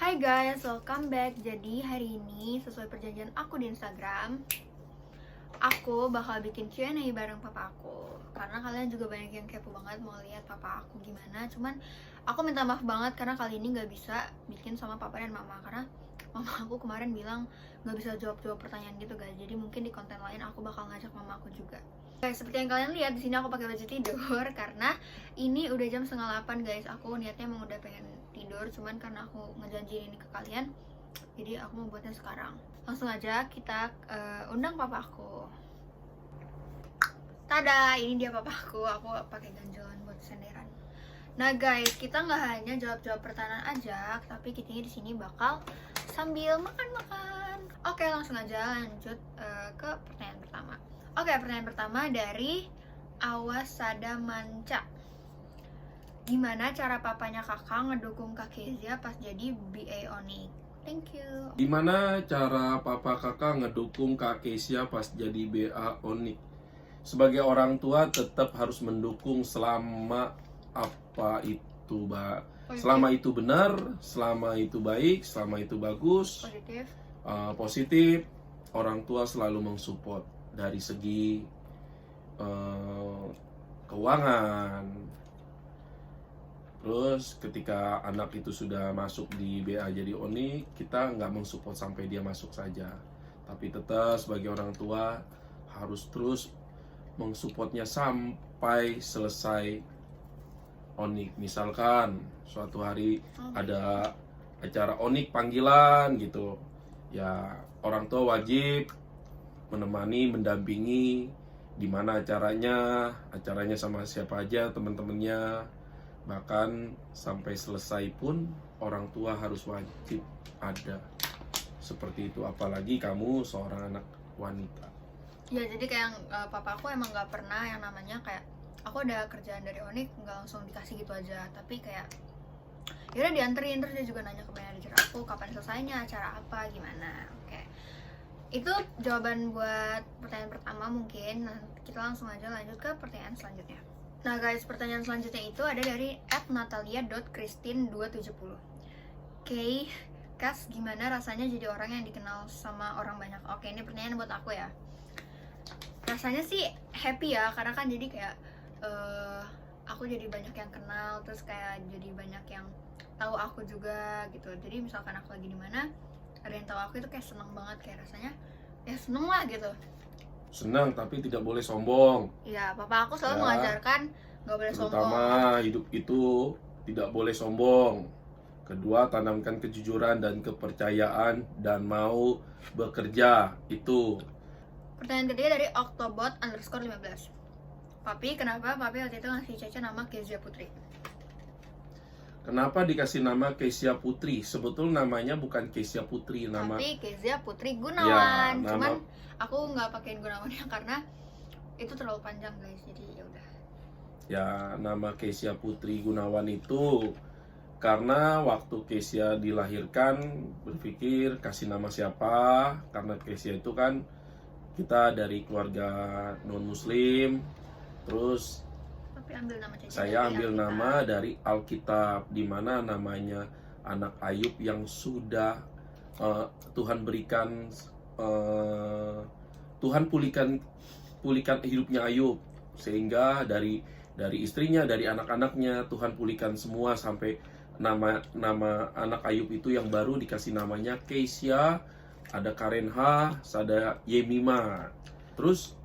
Hai guys, welcome back. Jadi hari ini sesuai perjanjian aku di Instagram, aku bakal bikin Q&A bareng papa aku. Karena kalian juga banyak yang kepo banget mau lihat papa aku gimana. Cuman aku minta maaf banget karena kali ini gak bisa bikin sama papa dan mama. Karena mama aku kemarin bilang gak bisa jawab-jawab pertanyaan gitu guys. Jadi mungkin di konten lain aku bakal ngajak mama aku juga. Guys, seperti yang kalian lihat di sini aku pakai baju tidur karena ini udah jam 7:30 guys. Aku niatnya emang udah pengen tidur, cuman karena aku ngejanjiin ini ke kalian, jadi aku mau buatnya sekarang. Langsung aja kita undang papa aku. Tada, ini dia papa aku. Aku pakai ganjelan buat senderan. Nah guys, kita nggak hanya jawab-jawab pertanyaan aja, tapi kita di sini bakal sambil makan-makan. Oke, langsung aja lanjut ke pertanyaan pertama. Oke, pertanyaan pertama dari Awasada Manca. Gimana cara papanya kakak ngedukung Kak Kezia pas jadi BA Onyx? Thank you. Gimana cara papa kakak ngedukung Kak Kezia pas jadi BA Onyx? Sebagai orang tua tetap harus mendukung selama apa itu, selama itu benar, selama itu baik, selama itu bagus, positif. Orang tua selalu mensupport dari segi keuangan. Terus ketika anak itu sudah masuk di BA jadi Onyx, kita nggak mensupport sampai dia masuk saja, tapi tetap sebagai orang tua harus terus mensupportnya sampai selesai Onyx. Misalkan suatu hari ada acara Onyx panggilan gitu, ya orang tua wajib menemani, mendampingi di mana acaranya sama siapa aja teman-temannya, bahkan sampai selesai pun orang tua harus wajib ada. Seperti itu, apalagi kamu seorang anak wanita. Ya jadi kayak papa aku emang nggak pernah yang namanya kayak aku ada kerjaan dari Onyx nggak langsung dikasih gitu aja, tapi kayak ya udah dianterin. Terus dia juga nanya ke manajer aku kapan selesainya, acara apa, gimana. Oke, itu jawaban buat pertanyaan pertama. Mungkin kita langsung aja lanjut ke pertanyaan selanjutnya. Nah guys, pertanyaan selanjutnya itu ada dari @natalia.christine270. Oke, Kas, gimana rasanya jadi orang yang dikenal sama orang banyak? Oke, ini pertanyaan buat aku ya. Rasanya sih happy ya, karena kan jadi kayak aku jadi banyak yang kenal, terus kayak jadi banyak yang tahu aku juga gitu. Jadi misalkan aku lagi di mana, ada yang tahu aku, itu kayak seneng banget, kayak rasanya ya seneng lah gitu. Senang tapi tidak boleh sombong. Iya, papa aku selalu mengajarkan nggak boleh sombong. Terutama hidup itu tidak boleh sombong. Kedua, tanamkan kejujuran dan kepercayaan dan mau bekerja. Itu. Pertanyaan ketiga dari Octobot_15. Papi, kenapa papi waktu itu ngasih Caca nama Kezia Putri? Kenapa dikasih nama Kezia Putri? Sebetulnya namanya bukan Kezia Putri, tapi Kezia Putri Gunawan. Ya, cuman aku nggak pakein Gunawannya karena itu terlalu panjang guys, jadi ya udah. Ya, nama Kezia Putri Gunawan itu karena waktu Kezia dilahirkan berpikir kasih nama siapa, karena Kezia itu kan kita dari keluarga non muslim. Terus saya ambil nama dari Alkitab, di mana namanya anak Ayub yang sudah Tuhan berikan, Tuhan pulihkan hidupnya Ayub, sehingga dari istrinya, dari anak-anaknya Tuhan pulihkan semua, sampai nama anak Ayub itu yang baru dikasih namanya Kezia, ada Karenha, ada Yemima. Terus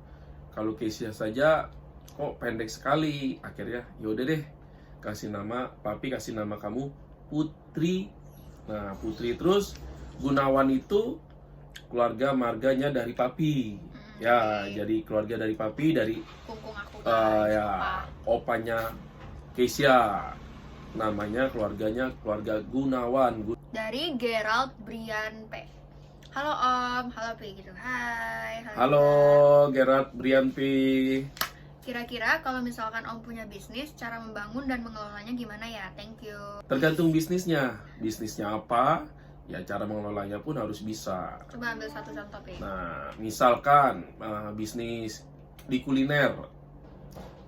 kalau Kezia saja kok pendek sekali, akhirnya yaudah deh papi kasih nama kamu Putri. Nah, Putri. Terus Gunawan itu keluarga marganya dari papi. Ya, jadi keluarga dari papi, dari opanya Kezia. Namanya keluarganya keluarga Gunawan. Dari Gerald Brian P. Halo Om, halo P gitu. Hai. Halo Gerald Brian P. Kira-kira kalau misalkan Om punya bisnis, cara membangun dan mengelolanya gimana ya? Thank you. Tergantung bisnisnya. Bisnisnya apa? Ya cara mengelolanya pun harus bisa. Coba ambil satu contoh, P. Nah, misalkan bisnis di kuliner.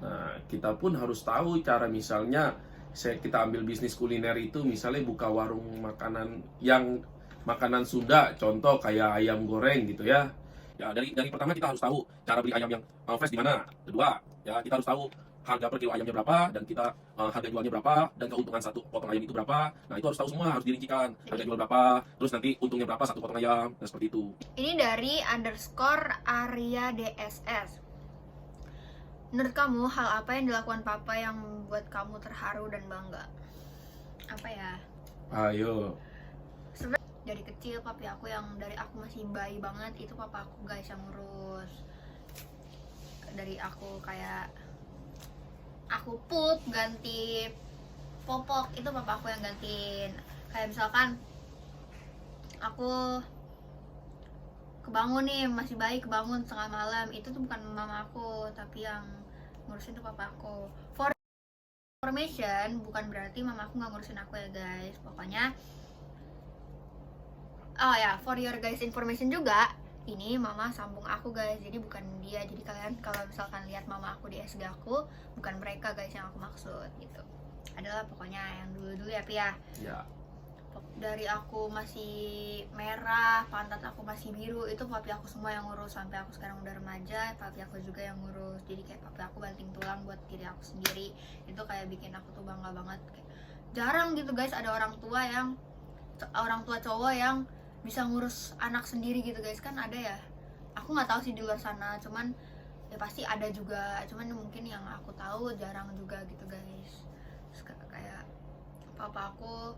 Nah, kita pun harus tahu cara, misalnya kita ambil bisnis kuliner itu, misalnya buka warung makanan yang makanan Sunda, contoh kayak ayam goreng gitu ya. Ya dari pertama kita harus tahu cara beli ayam yang fresh di mana. Kedua, ya kita harus tahu harga per kilo ayamnya berapa, dan kita harga jualnya berapa, dan keuntungan satu potong ayam itu berapa. Nah itu harus tahu semua, harus dirincikan harga jual berapa, terus nanti untungnya berapa satu potong ayam, dan seperti itu. Ini dari _Arya DSS. Menurut kamu hal apa yang dilakukan papa yang membuat kamu terharu dan bangga? Apa ya? Ayo. Dari kecil papi aku, yang dari aku masih bayi banget, itu papa aku guys yang ngurus. Dari aku kayak aku pup, ganti popok, itu papa aku yang gantiin. Kayak misalkan aku kebangun nih, masih bayi, kebangun tengah malam, itu tuh bukan mama aku, tapi yang ngurusin tuh papa aku. For information, bukan berarti mama aku nggak ngurusin aku ya guys. Pokoknya for your guys information juga, ini mama sambung aku guys, jadi bukan dia. Jadi kalian kalau misalkan lihat mama aku di SG aku, bukan mereka guys yang aku maksud gitu. Adalah pokoknya yang dulu-dulu ya Pi ya. Ya. Dari aku masih merah, pantat aku masih biru, itu papi aku semua yang ngurus. Sampai aku sekarang udah remaja, papi aku juga yang ngurus. Jadi kayak papi aku banting tulang buat diri aku sendiri. Itu kayak bikin aku tuh bangga banget. Kayak jarang gitu guys ada orang tua cowok yang bisa ngurus anak sendiri gitu guys. Kan ada ya, aku nggak tahu sih di luar sana, cuman ya pasti ada juga, cuman mungkin yang aku tahu jarang juga gitu guys. Terus kayak papa aku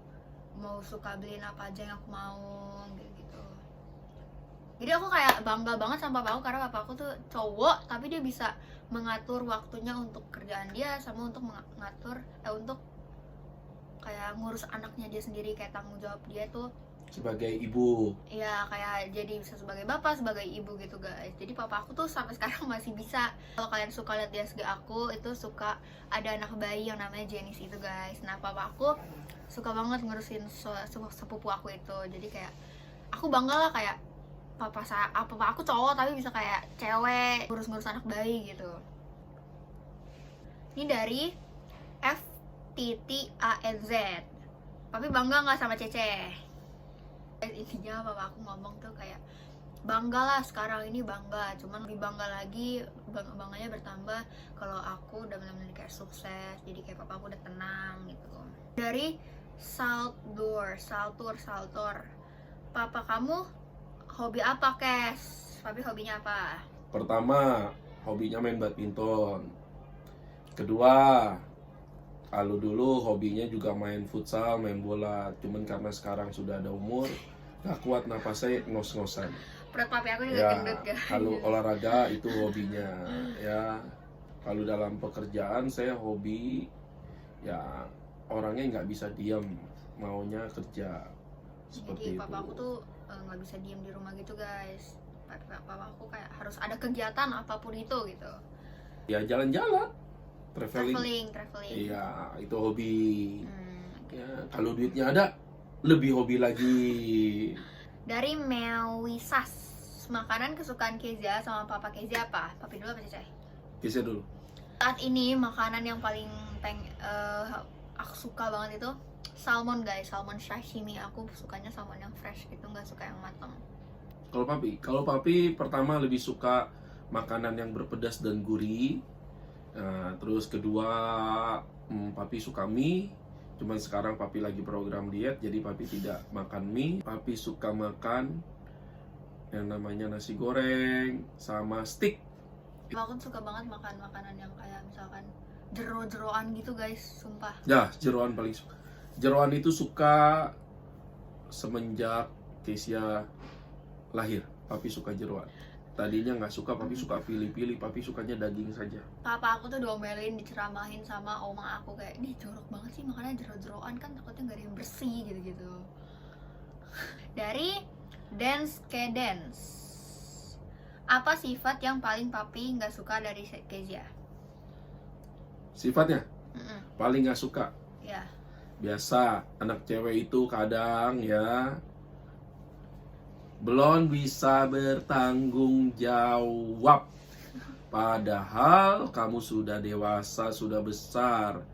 mau suka beliin apa aja yang aku mau gitu. Jadi aku kayak bangga banget sama papa aku, karena papa aku tuh cowok tapi dia bisa mengatur waktunya untuk kerjaan dia, sama untuk mengatur untuk kayak ngurus anaknya dia sendiri. Kayak tanggung jawab dia tuh Sebagai ibu. ya, kayak jadi bisa sebagai bapak, sebagai ibu gitu guys. Jadi papa aku tuh sampai sekarang masih bisa. Kalau kalian suka lihat di SG aku, itu suka ada anak bayi yang namanya Janice itu guys. Nah papa aku suka banget ngurusin sepupu aku itu. Jadi kayak aku bangga lah, kayak papa aku cowok tapi bisa kayak cewek ngurus anak bayi gitu. Ini dari FTTANZ. Papi bangga nggak sama Cece? Intinya papa aku ngomong tuh kayak bangga lah, sekarang ini bangga, cuman lebih bangga lagi, bangganya bertambah kalau aku udah benar-benar kayak sukses. Jadi kayak papa aku udah tenang gitu. Dari Saltur, papa kamu hobi apa Kes? Papi hobinya apa? Pertama, hobinya main badminton. Kedua, kalau dulu hobinya juga main futsal, main bola. Cuman karena sekarang sudah ada umur, gak kuat napasnya, ngos-ngosan. Perut papi aku juga Ya, gendut guys. kalau olahraga itu hobinya. Ya, kalau dalam pekerjaan saya hobi, ya orangnya nggak bisa diam, maunya kerja. Seperti Jadi itu. papa aku tuh nggak bisa diem di rumah gitu guys. Papa aku kayak harus ada kegiatan apapun itu gitu. Ya jalan-jalan, traveling. Iya, itu hobi. Ya, kalau duitnya ada, lebih hobi lagi. Dari Mewisas, makanan kesukaan Kezia sama papa Kezia apa? Papi dulu apa Cece? Kisah dulu. Saat ini makanan yang paling aku suka banget itu salmon guys, salmon sashimi. Aku sukanya salmon yang fresh gitu, nggak suka yang matang. Kalau papi pertama lebih suka makanan yang berpedas dan gurih. Nah, terus kedua, papi suka mie. Cuman sekarang papi lagi program diet, jadi papi tidak makan mie. Papi suka makan yang namanya nasi goreng sama steak. Aku suka banget makan makanan yang kayak misalkan jero-jeroan gitu guys, sumpah. Ya, jeroan paling suka. Jeroan itu suka semenjak Kesia lahir. Papi suka jeroan. Tadinya nggak suka, papi suka pilih-pilih, papi sukanya daging saja. Papa aku tuh diomelin, diceramahin sama oma aku kayak, "Nih jorok banget sih makannya jero-jeroan, kan takutnya nggak ada yang bersih gitu-gitu." Dari Dance Cadence, apa sifat yang paling papi nggak suka dari Kezia? Sifatnya paling nggak suka. Ya. Biasa anak cewek itu kadang ya belum bisa bertanggung jawab. Padahal kamu sudah dewasa, sudah besar.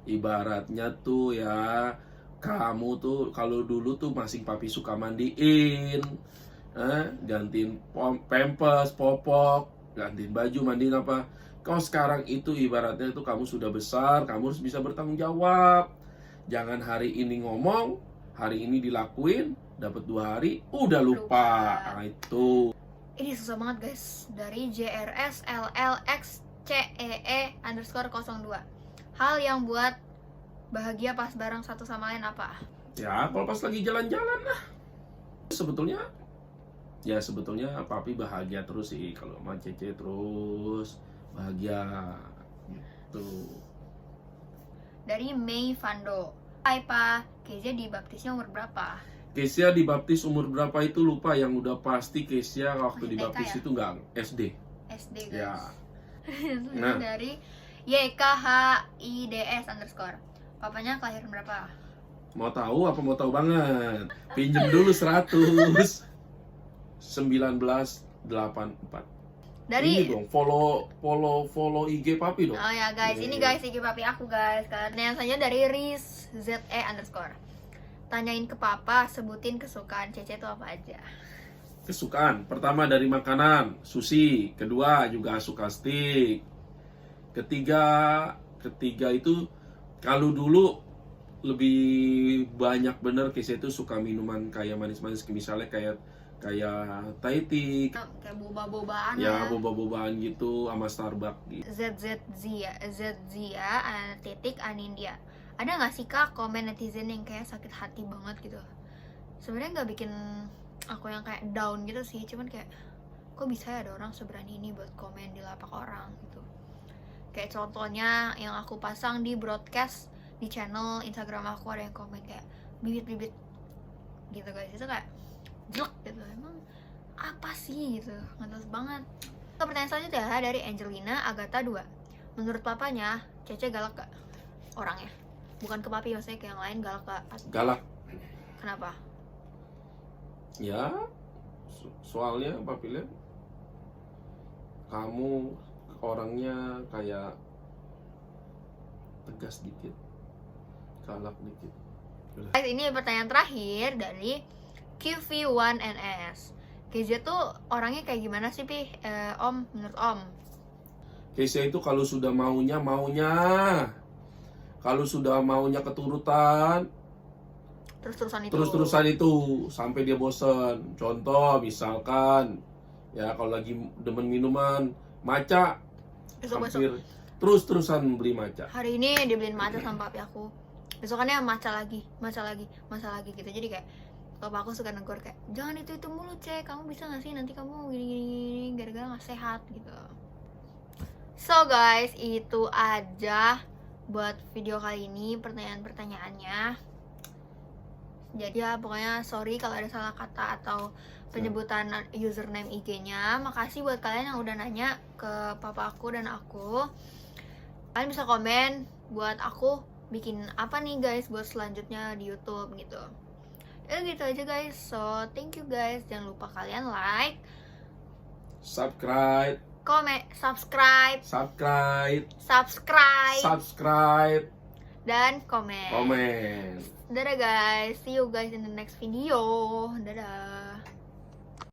Ibaratnya tuh ya, kamu tuh kalau dulu tuh masih papi suka mandiin, gantiin pampers, popok, gantiin baju, mandiin apa. Kau sekarang itu ibaratnya tuh kamu sudah besar, kamu harus bisa bertanggung jawab. Jangan hari ini ngomong, hari ini dilakuin, dapat 2 hari, udah lupa. Nah, itu. Ini susah banget guys. Dari JRSLLXCEE_02. Hal yang buat bahagia pas bareng satu sama lain apa? Ya, kalau pas lagi jalan-jalan lah. Sebetulnya papi bahagia terus sih kalau sama Cece, terus bahagia gitu. Dari Mei Fando. Hai Pa, Kezia dibaptisnya umur berapa? Kezia dibaptis umur berapa itu lupa, yang udah pasti Kezia waktu Masih dibaptis TK ya? itu nggak SD. SD guys. Ya. Nah. Dari YKHIDS_. Papanya kelahiran berapa? Mau tahu apa mau tahu banget? Pinjem dulu 100. 1984. Dari ini dong, follow IG papi dong. Oh ya guys, ini guys IG papi aku guys. Kalian saja dari RizZE_. Tanyain ke papa, sebutin kesukaan Cece itu apa aja. Kesukaan pertama dari makanan, sushi. Kedua juga suka steak. Ketiga itu kalau dulu lebih banyak bener Kezia itu suka minuman kayak manis-manis, misalnya kayak Thai tea, kayak boba-bobaan ya, boba-bobaan gitu sama Starbucks gitu. ZZia titik Anindya. Ada nggak sih kak komen netizen yang kayak sakit hati banget gitu? Sebenarnya nggak bikin aku yang kayak down gitu sih, cuman kayak kok bisa ya ada orang seberani ini buat komen di lapak orang gitu. Kayak contohnya yang aku pasang di broadcast di channel Instagram aku, ada yang komen kayak bibit-bibit gitu guys. Itu kayak jelek gitu, emang apa sih gitu, ngetes banget. Pertanyaan selanjutnya dari Angelina Agatha 2. Menurut papanya Cece galak gak orangnya? Bukan ke papi, maksudnya ke yang lain, galak gak? Galak. Kenapa? Ya, soalnya papi lihat kamu orangnya kayak tegas dikit, galak dikit. Guys, ini pertanyaan terakhir dari QV1NS. Kezia tuh orangnya kayak gimana sih Pi? Om, menurut Om? Kezia itu kalau sudah maunya, kalau sudah maunya keturutan, terus-terusan itu sampai dia bosen. Contoh misalkan ya, kalau lagi demen minuman matcha, hampir terus-terusan beli matcha. Hari ini dibeliin matcha sama papi aku, besokannya matcha lagi gitu. Jadi kayak papa aku suka negor kayak, jangan itu mulu Cek, kamu bisa gak sih, nanti kamu gini gara-gara gak sehat gitu. So guys, itu aja buat video kali ini pertanyaan-pertanyaannya. Jadi ya pokoknya sorry kalau ada salah kata atau penyebutan username IG-nya. Makasih buat kalian yang udah nanya ke papa aku dan aku. Kalian bisa komen buat aku bikin apa nih guys buat selanjutnya di YouTube gitu. Ya gitu aja guys. So thank you guys. Jangan lupa kalian like, subscribe, dan komen. Dadah guys, see you guys in the next video. Dadah.